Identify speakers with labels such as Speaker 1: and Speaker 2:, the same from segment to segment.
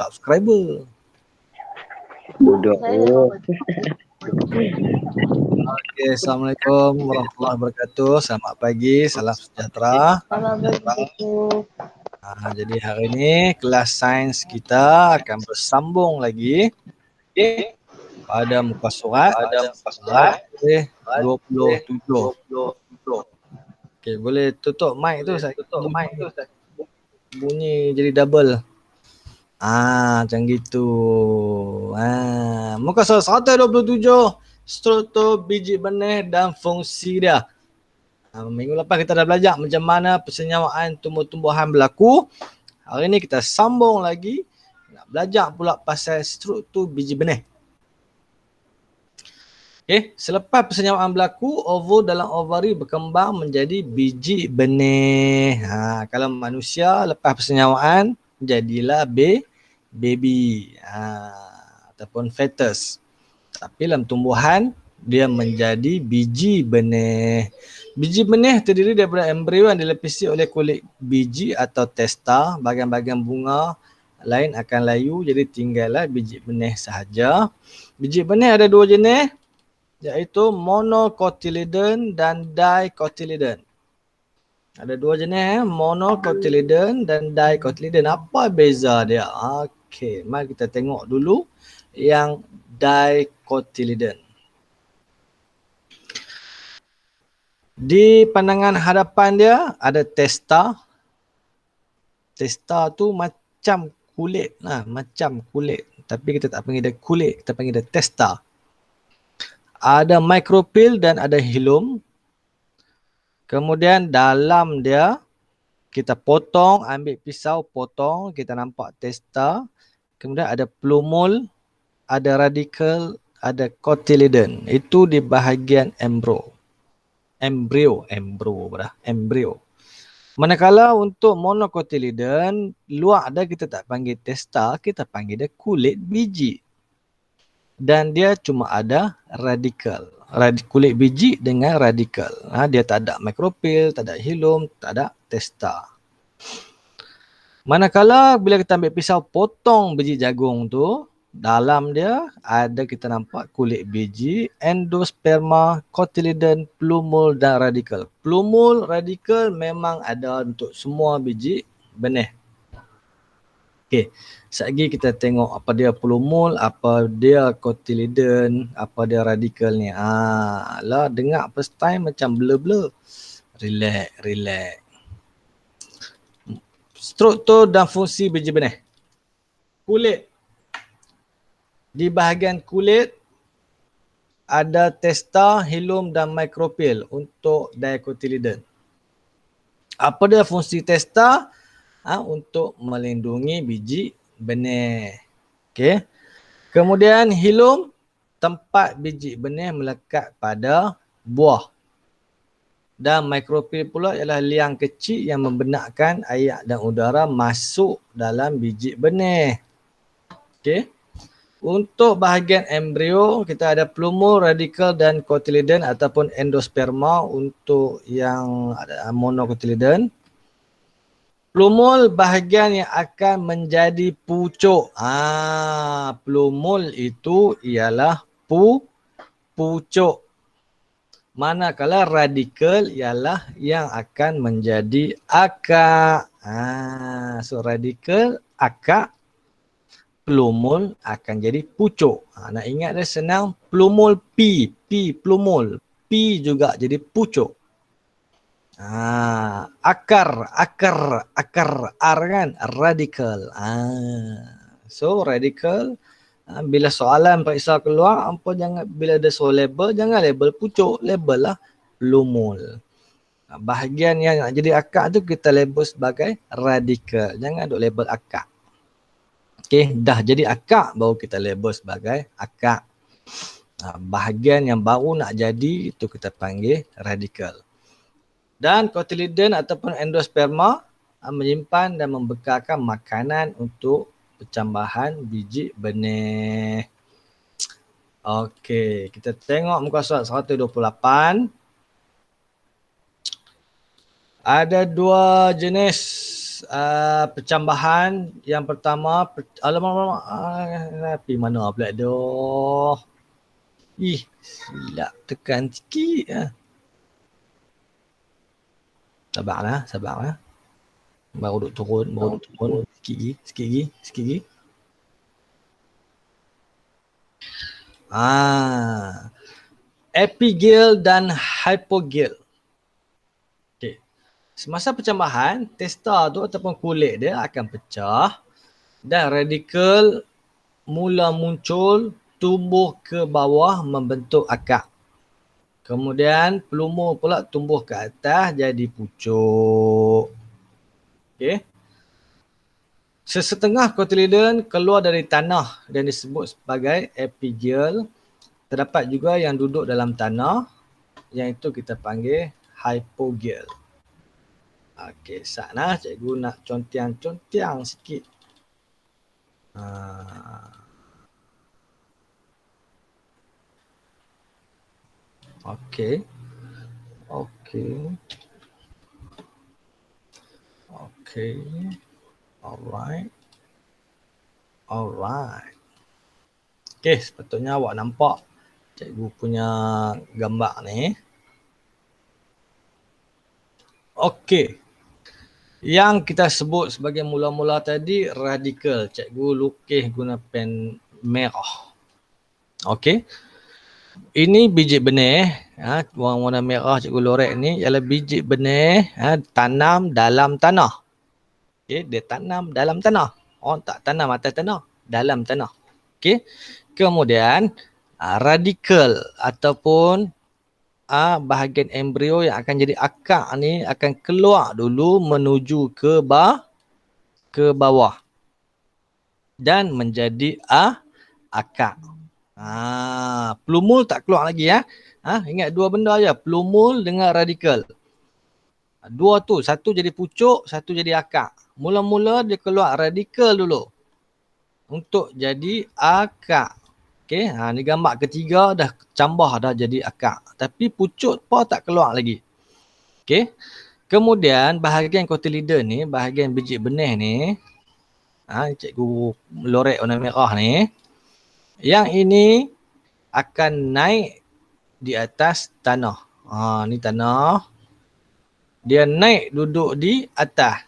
Speaker 1: subscriber.
Speaker 2: Bodoh.
Speaker 1: Okay, Assalamualaikum warahmatullahi wabarakatuh. Selamat pagi, salam sejahtera. Jadi hari ini kelas sains kita akan bersambung lagi pada muka surat 27. Okay, boleh tutup mic tu, bunyi jadi double. Macam gitu. Muka surat 127, struktur biji benih dan fungsi dia. Minggu lepas kita dah belajar macam mana persenyawaan tumbuh-tumbuhan berlaku. Hari ini kita sambung lagi, nak belajar pula pasal struktur biji benih. Okay, selepas persenyawaan berlaku, ovum dalam ovari berkembang menjadi biji benih. Kalau manusia lepas persenyawaan, jadilah baby ataupun fetus. Tapi dalam tumbuhan, dia menjadi biji benih. Biji benih terdiri daripada embrio yang dilepisi oleh kulit biji atau testa. Bahagian-bahagian bunga lain akan layu, jadi tinggallah biji benih sahaja. Biji benih ada dua jenis, iaitu monocotyledon dan dicotyledon. Ada dua jenis, monocotyledon dan dicotyledon. Apa beza dia? Okey, mari kita tengok dulu yang dicotyledon. Di pandangan hadapan dia ada testa. Testa tu macam kulit lah, macam kulit. Tapi kita tak panggil dia kulit, kita panggil dia testa. Ada micropyle dan ada hilum. Kemudian dalam dia kita potong, ambil pisau potong, kita nampak testa. Kemudian ada plumule, ada radikel, ada cotyledon. Itu di bahagian embrio. Manakala untuk monocotyledon, luar dia kita tak panggil testa, kita panggil dia kulit biji. Dan dia cuma ada radikel. Kulit biji dengan radikel. Dia tak ada micropyle, tak ada hilum, tak ada testa. Manakala bila kita ambil pisau potong biji jagung tu, dalam dia ada kita nampak kulit biji, endosperma, cotyledon, plumule dan radikel. Plumule, radikel memang ada untuk semua biji benih. Okey, sekejap kita tengok apa dia plumule, apa dia cotyledon, apa dia radikel ni. Lah dengar first time macam blur-blur. Relax. Struktur dan fungsi biji benih. Kulit. Di bahagian kulit ada testa, hilum dan micropyle untuk dicotyledon. Apa dia fungsi testa? Untuk melindungi biji benih. Okey. Kemudian hilum, tempat biji benih melekat pada buah. Dan micropyle pula ialah liang kecil yang membenarkan air dan udara masuk dalam biji benih. Okey. Untuk bahagian embrio, kita ada plumule, radikel dan cotyledon ataupun endosperma untuk yang ada monocotyledon. Plumule bahagian yang akan menjadi pucuk. Plumule itu ialah pucuk. Manakala radikel ialah yang akan menjadi akar. So radikel, akar, plumule akan jadi pucuk. Nak ingat dia senang, plumule P plumule, P juga jadi pucuk. Akar R kan, radical. So radical, bila soalan periksa keluar, apa jangan, bila ada soal label, jangan label pucuk, label lah plumule. Bahagian yang nak jadi akar tu kita label sebagai radical, jangan duk label akar. Okey, dah jadi akar baru kita label sebagai akar. Bahagian yang baru nak jadi itu kita panggil radical. Dan cotyledon ataupun endosperma menyimpan dan membekalkan makanan untuk percambahan biji benih. Okey, kita tengok muka surat 128. Ada dua jenis Percambahan yang pertama, alamak, api mana pula dah. Ih, silap tekan sikit lah. Sabarlah. Baru duk turun. Sikit lagi. Epigel dan hypogel. Okay. Semasa percambahan, testa tu ataupun kulit dia akan pecah dan radikal mula muncul, tumbuh ke bawah membentuk akar. Kemudian pelumur pula tumbuh ke atas jadi pucuk. Okay. Sesetengah cotyledon keluar dari tanah dan disebut sebagai epigel. Terdapat juga yang duduk dalam tanah, yang itu kita panggil hypogel. Okey, sana cikgu nak contiang sikit. Okey. Alright. Okey, sepatutnya awak nampak cikgu punya gambar ni. Okey. Yang kita sebut sebagai mula-mula tadi radikal. Cikgu lukis guna pen merah. Okey. Ini biji benih, warna merah cikgu lorek ni ialah biji benih tanam dalam tanah. Okey, dia tanam dalam tanah. Orang tak tanam atas tanah, dalam tanah. Okey. Kemudian radikal ataupun bahagian embrio yang akan jadi akar ni akan keluar dulu menuju ke bawah dan menjadi akar. Plumul tak keluar lagi ya. Ingat dua benda aja, plumul dengan radikal. Dua tu, satu jadi pucuk, satu jadi akar. Mula-mula dia keluar radikal dulu untuk jadi akar. Okey, ni gambar ketiga dah cambah dah jadi akar. Tapi pucuk pun tak keluar lagi. Okey. Kemudian bahagian cotyledon ni, bahagian biji benih ni, cikgu lorek warna merah ni, yang ini akan naik di atas tanah. Ni tanah. Dia naik duduk di atas.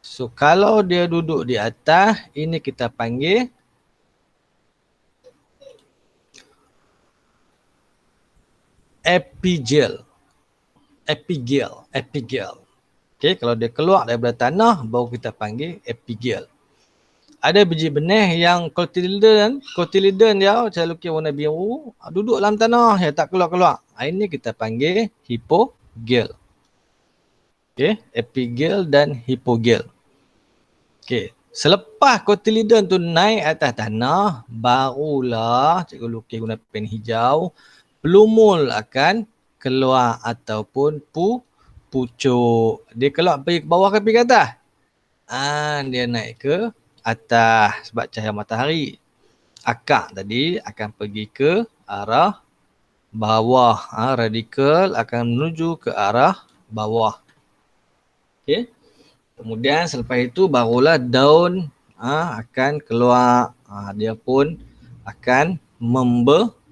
Speaker 1: So kalau dia duduk di atas, ini kita panggil epigel. Okey, kalau dia keluar daripada tanah, baru kita panggil epigel. Ada biji benih yang cotyledon dia, saya lukis warna biru, duduk dalam tanah, tak keluar-keluar. Ini kita panggil hypogel. Okey, epigel dan hypogel. Okey, selepas cotyledon tu naik atas tanah, barulah cikgu lukis guna pen hijau, pelumul akan keluar ataupun pucuk. Dia keluar pergi ke bawah ke pergi ke atas? Dia naik ke atas sebab cahaya matahari. Akar tadi akan pergi ke arah bawah. Radikal akan menuju ke arah bawah. Okey. Kemudian selepas itu barulah daun akan keluar. Dia pun akan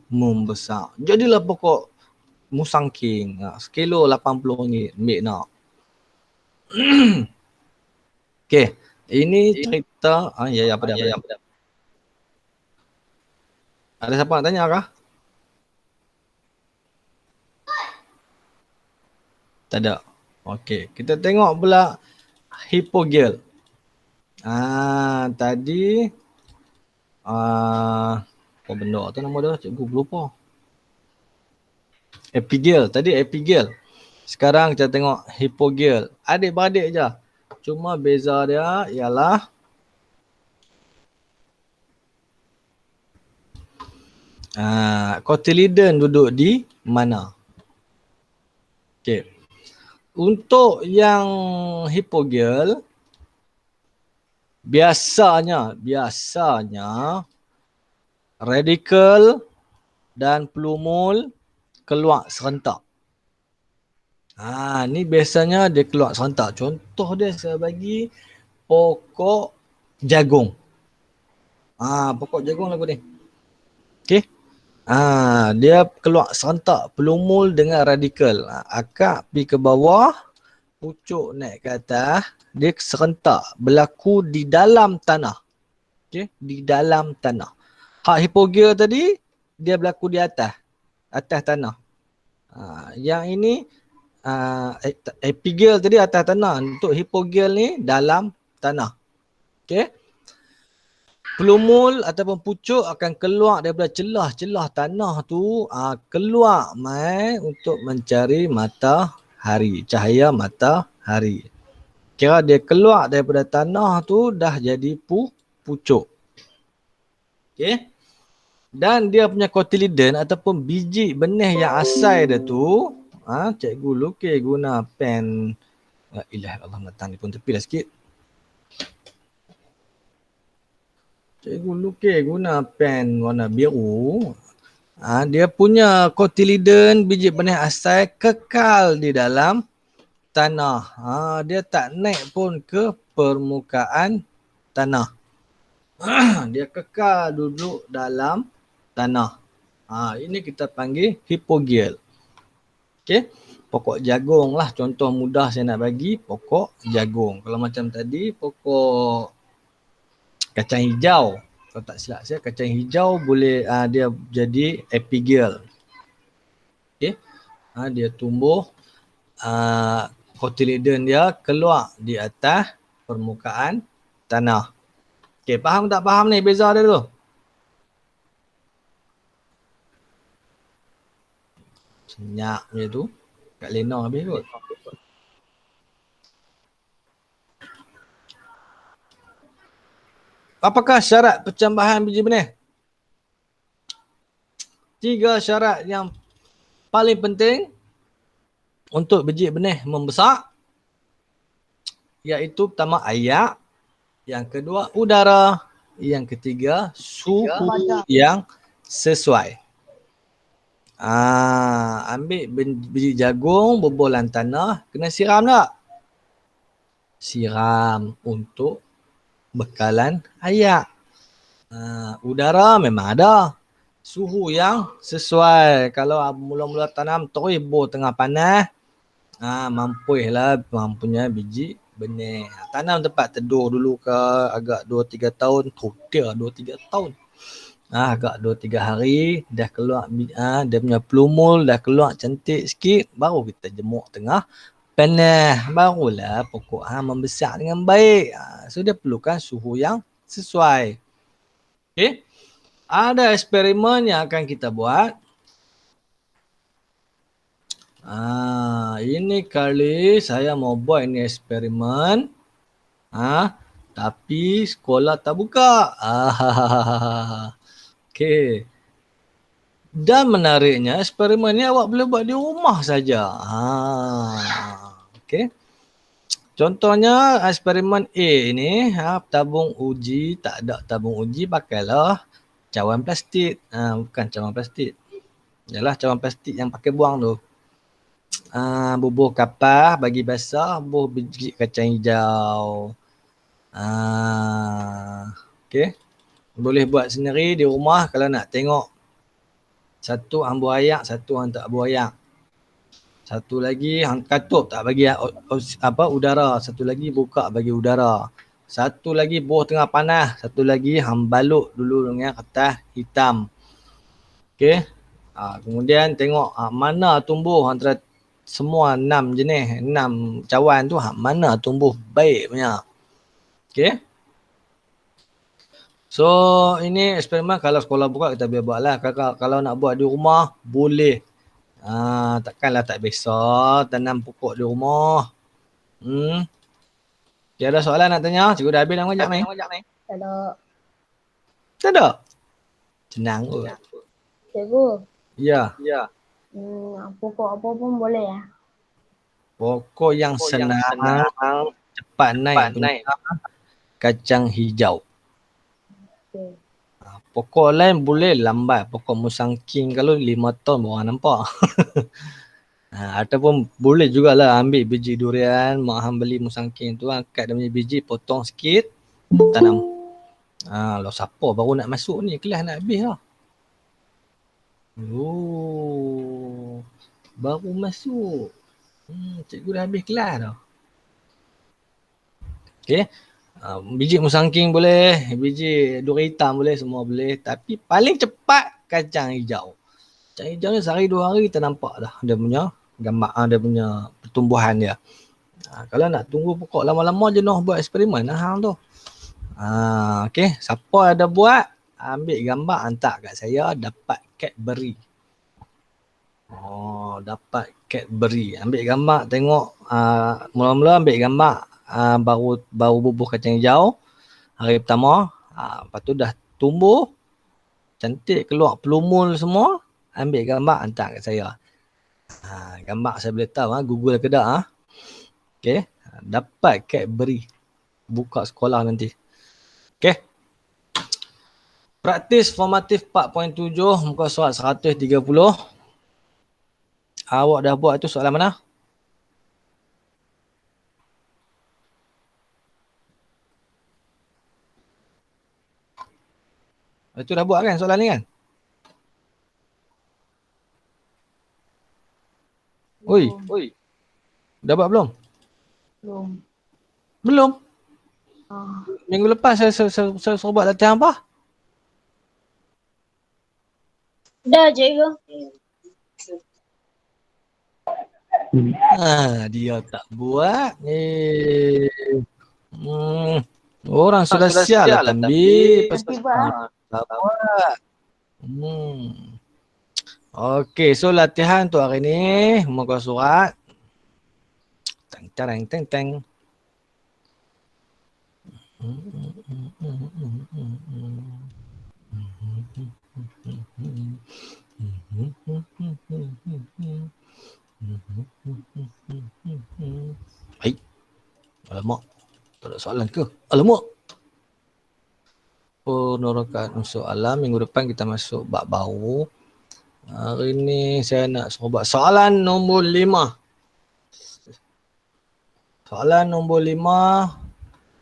Speaker 1: membesar. Jadilah pokok musang king. Sekilo RM80 ambil nak. Okey. Ini cerita. Apa dah. Ada siapa nak tanya kah? Tak ada. Okey. Kita tengok pula hypogel. Tadi apa benda tu nama dia? Cikgu lupa. Epigel. Tadi epigel. Sekarang kita tengok hypogel. Adik-beradik je. Cuma beza dia ialah cotyledon duduk di mana. Okey. Untuk yang hypogel, biasanya radikal dan pelumul keluar serentak. Ni biasanya dia keluar serentak. Contoh dia saya bagi pokok jagung. Pokok jagung lagu ni. Okey. Dia keluar serentak pelumul dengan radikal. Akar pergi ke bawah, pucuk naik ke atas, dia serentak berlaku di dalam tanah. Okey, di dalam tanah. Hak hipogeal tadi dia berlaku di atas tanah. Yang ini epigeal tadi atas tanah. Untuk hipogeal ni dalam tanah. Okey. Pelumul ataupun pucuk akan keluar daripada celah-celah tanah tu, keluar mai untuk mencari matahari, cahaya matahari. Kira dia keluar daripada tanah tu dah jadi pucuk. Okey. Dan dia punya cotyledon ataupun biji benih yang asal dia tu, cikgu lukis guna pen. La ilaha illallah, matang ni pun tepi lah sikit. Cikgu lukis guna pen warna biru. Dia punya cotyledon biji benih asal kekal di dalam tanah. Dia tak naik pun ke permukaan tanah. Dia kekal duduk dalam tanah. Ini kita panggil hipogeal. Okey. Pokok jagung lah contoh mudah saya nak bagi, pokok jagung. Kalau macam tadi pokok kacang hijau. Kalau tak silap saya kacang hijau boleh dia jadi epigeal. Okey. Dia tumbuh cotyledon dia keluar di atas permukaan tanah. Okey, faham tak faham ni beza dia tu? Senyap je tu. Kat Lena habis kot. Apakah syarat percambahan biji benih? 3 syarat yang paling penting untuk biji benih membesar, iaitu pertama air, yang kedua udara, yang ketiga suhu yang sesuai. Ambil biji jagung, bubuh dalam tanah, kena siram tak? Siram untuk bekalan air. Udara memang ada. Suhu yang sesuai. Kalau mula-mula tanam terus bor tengah panas, mampunya biji benih. Tanam tempat teduh dulu ke agak 2-3 tahun, dia 2-3 tahun. Agak 2-3 hari dah keluar dia punya pelumul dah keluar cantik sikit, baru kita jemur tengah panas, barulah pokok membesar dengan baik. So dia perlukan suhu yang sesuai. Okey. Ada eksperimen yang akan kita buat. Ini kali saya mau buat ini eksperimen. Tapi sekolah tak buka. Okey. Dan menariknya eksperimen ni awak boleh buat di rumah saja. Okey. Contohnya eksperimen A ini, tabung uji, tak ada tabung uji, pakailah cawan plastik. Bukan cawan plastik. Yalah cawan plastik yang pakai buang tu. Bubuh kapas bagi basah, bubuh biji kacang hijau. Okey. Boleh buat sendiri di rumah kalau nak tengok. Satu hang buah ayak, satu hang tak buah ayak. Satu lagi hang katup tak bagi udara, satu lagi buka bagi udara. Satu lagi buah tengah panas, satu lagi hang balut dulu dengan kertas hitam. Okey. Kemudian tengok mana tumbuh antara semua 6 jenis, 6 cawan tu mana tumbuh baik punya. Okey. So ini eksperimen kalau sekolah buka kita biar buat lah. Kalau nak buat di rumah boleh. Takkanlah tak biasa tanam pokok di rumah. Okay, ada soalan nak tanya? Cikgu dah habis dah ngajak ni.
Speaker 3: Tak ada.
Speaker 1: Tak ada? Senang kot.
Speaker 3: Cikgu.
Speaker 1: Ya.
Speaker 3: Pokok apa pun boleh ya?
Speaker 1: Pokok yang senang, cepat naik. Kacang hijau.
Speaker 3: Okay.
Speaker 1: Pokok lain boleh lambat. Pokok musang king kalau 5 tahun baru nampak. Ataupun boleh jugalah ambil biji durian, mak hang beli musangking tu, angkat dia punya biji, potong sikit, tanam. Kalau siapa baru nak masuk ni, kelas nak habis lah. Oh, baru masuk. Cikgu dah habis kelas dah. Okay. Biji musangking boleh, biji duri hitam boleh, semua boleh. Tapi paling cepat kacang hijau. Kacang hijau ni sehari 2 hari kita nampak dah dia punya gambar, dia punya pertumbuhan dia. Kalau nak tunggu pokok lama-lama jenuh buat eksperimen hang tu. Okay. Siapa ada buat, ambil gambar hantar kat saya, dapat Cadbury. Dapat Cadbury. Ambil gambar tengok, mula-mula ambil gambar baru bubuh kacang hijau hari pertama. Lepas tu dah tumbuh cantik, keluar pelumul semua, ambil gambar hantar kat saya. Gambar saya boleh tahu, Google ke tak. Okay. Dapat Cadbury. Buka sekolah nanti. Okay. Praktis formatif 4.7 muka surat 130. Awak dah buat tu soalan mana? Itu dah buat kan soalan ni kan? Oi. Dah buat belum? Belum. Minggu lepas saya suruh buat latihan apa?
Speaker 3: Dah, cikgu.
Speaker 1: Dia tak buat. Orang sudah sial lah Tambi. Tak buat. Okey, so latihan untuk hari ni muka surat. Teng. Alamak. Tak ada soalan ke? Alamak. Penerakan soalan minggu depan kita masuk bab baru. Hari ni saya nak suruh buat soalan nombor 5. Soalan nombor 5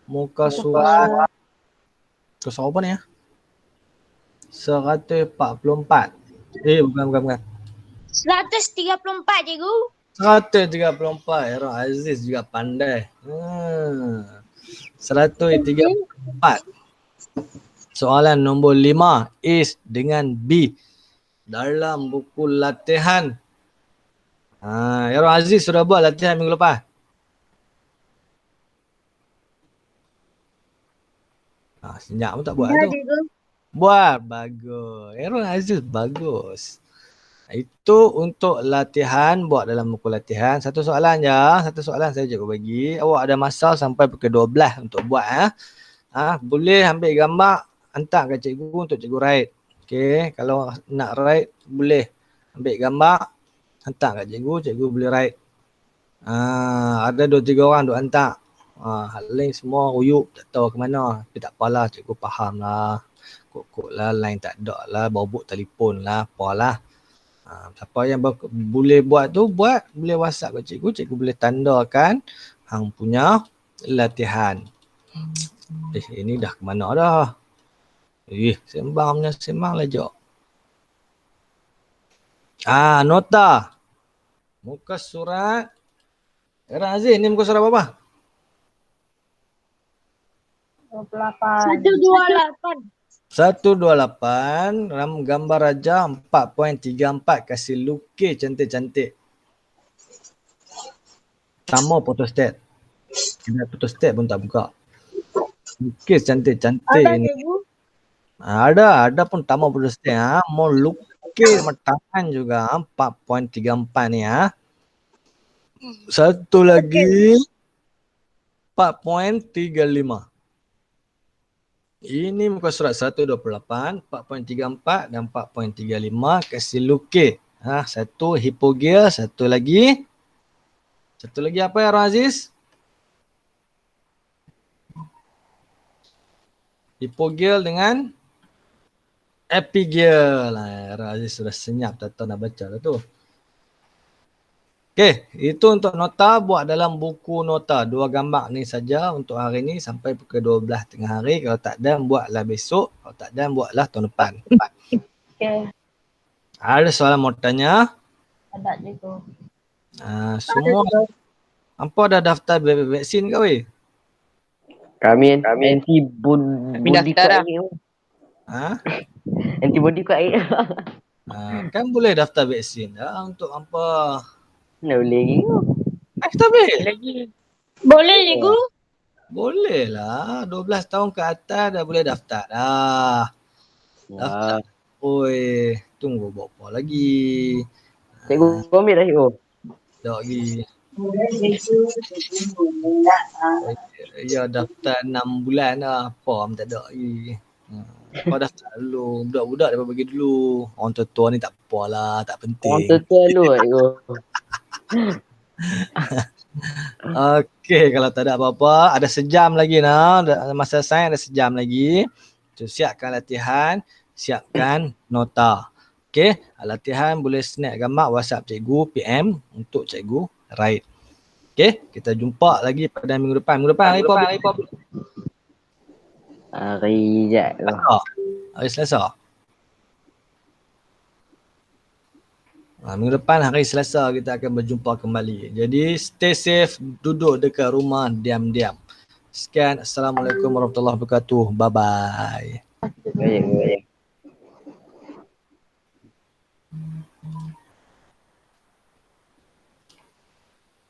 Speaker 1: muka surat apa ni 144. Bukan.
Speaker 3: 134, cikgu.
Speaker 1: 134. Era Aziz juga pandai. 134. Soalan nombor 5 is dengan B dalam buku latihan. Era Aziz sudah buat latihan minggu lepas. Senyap pun tak buat tu. Buat, bagus. Era Aziz bagus. Itu untuk latihan, buat dalam buku latihan. Satu soalan je, satu soalan saya cikgu bagi. Awak ada masa sampai pukul 12 untuk buat. Boleh ambil gambar, hantar ke cikgu untuk cikgu write. Okay, kalau nak write boleh ambil gambar, hantar kat cikgu boleh write. Ada 2-3 orang duk hantar. Lain semua uyup tak tahu ke mana. Tapi tak apalah, cikgu faham lah. Kok lah, line tak ada lah, bobok telefon lah, apalah. Siapa yang boleh buat tu, buat. Boleh WhatsApp ke cikgu boleh tandakan hang punya latihan. Ini dah ke mana dah? Sembang lah jok. Nota. Muka surat. Era Aziz, ni muka surat apa?
Speaker 3: 128.
Speaker 1: 128. Gambar raja 4.34. Kasih lukis cantik-cantik. Sama photostat. Kena photostat pun tak buka. Lukis cantik-cantik ni. Ada pun tamu photostat. Mau lukis sama tangan juga. 4.34 ni. Satu lagi 4.35. Ini muka surat 128, 4.34 dan 4.35. Kasih lukis. Satu hipogea, satu lagi apa ya Aziz? Hipogea dengan epigea lah. Aziz sudah senyap, tak tahu nak baca lah tu. Okey, itu untuk nota, buat dalam buku nota. 2 gambar ni saja untuk hari ni sampai pukul 12 tengah hari. Kalau tak ada, buatlah besok. Kalau tak ada, buatlah tahun depan.
Speaker 3: Okay.
Speaker 1: Ada soalan mau tanya?
Speaker 3: Ada cikgu.
Speaker 1: Semua apa dah daftar vaksin ke weh?
Speaker 2: Kami antibody kuat ni.
Speaker 1: Ha?
Speaker 2: Antibody kuat ni.
Speaker 1: Kan boleh daftar vaksin dah untuk apa?
Speaker 2: Mana boleh lagi tu?
Speaker 1: Daftar weh.
Speaker 3: Boleh cikgu?
Speaker 1: Boleh lah. 12 tahun ke atas dah boleh daftar dah. Daftar. Oi, tunggu berapa lagi?
Speaker 2: Cikgu ambil dah cikgu.
Speaker 1: Tak lagi. Ya daftar 6 bulan dah. Apa tak ada lagi. Kau daftar dulu. Budak-budak dia bagi dulu. Orang tua-tua ni tak apalah, tak penting.
Speaker 2: Orang tua dulu cikgu.
Speaker 1: Okey, kalau tak ada apa-apa, ada sejam lagi nah. Masa sains ada sejam lagi. So, siapkan latihan, siapkan nota. Okey, latihan boleh snap gambar WhatsApp cikgu PM untuk cikgu Raid. Okey, kita jumpa lagi pada minggu depan. Minggu depan hari apa?
Speaker 2: Hari jap tu.
Speaker 1: Hari Selasa. Minggu depan hari Selasa kita akan berjumpa kembali. Jadi stay safe, duduk dekat rumah diam-diam. Sekian, Assalamualaikum warahmatullahi wabarakatuh. Bye-bye.
Speaker 2: Baik.